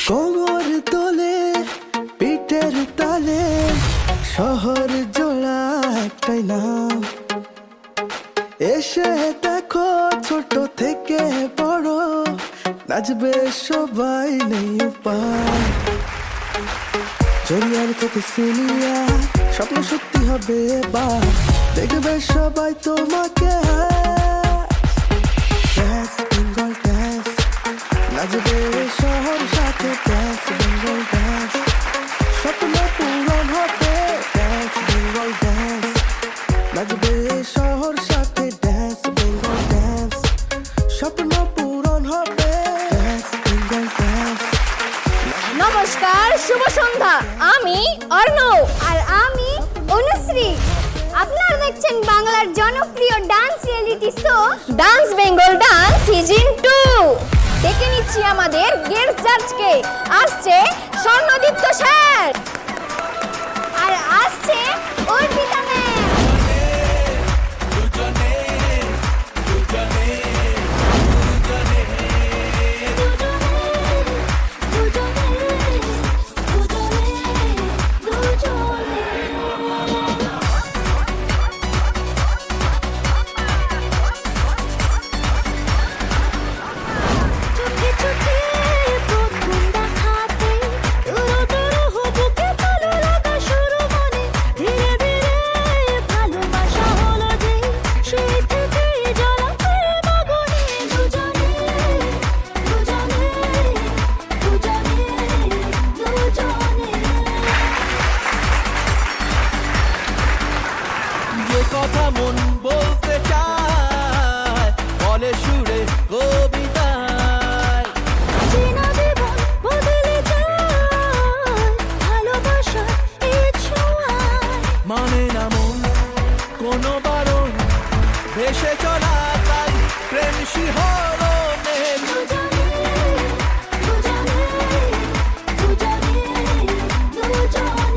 কোমর দোলে পিঠের তালে শহর জোড়া একটাই নাম। এসে দেখো ছোট থেকে বড় নাচবে সবাই, নেই উপায়। জুনিয়র থেকে সিনিয়র স্বপ্ন সত্যি হবে এবার, দেখবে সবাই তোমাকে। ড্যান্স বেঙ্গল ড্যান্স, নাচবে শহর সাথে। ড্যান্স বেঙ্গল ড্যান্স, স্বপ্ন পূরণ হবে। ড্যান্স বেঙ্গল ড্যান্স, নাচবে শহর সাথে। ড্যান্স বেঙ্গল ড্যান্স, স্বপ্ন পূরণ হবে। Dance Bengal dance. নমস্কার, শুভ সন্ধ্যা। আমি অর্ণব আর আমি অনুশ্রী। আপনারা দেখছেন বাংলার জনপ্রিয় dance reality show dance Bengal dance season 2। দেখে নিচ্ছি আমাদের গেস্ট জাজকে। আসছে স্বর্ণদীপ্ত স্যার আর আসছে অর্পিতা ম্যাম। কথা মন বলতে চায়, বলে সুরে কবিতায়। চেনা জীবন বদলে যায়, ভালোবাসা এই ছোঁয়ায়। মানে না মন কোনো বারণ, ভেসে চলা তাই প্রেম শিহরণে। দুজনে, দুজনে, দুজনে, দুজনে, দুজনে,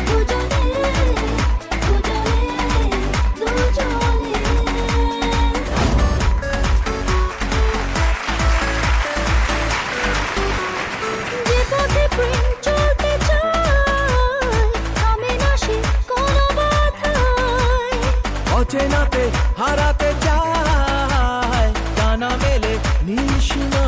দুজনে, যে পথে প্রেম চলতে চায়, থামে না সে কোনো বাধায়। অচেনাতে হারাতে চায়, টানা মেলে নিশিনা।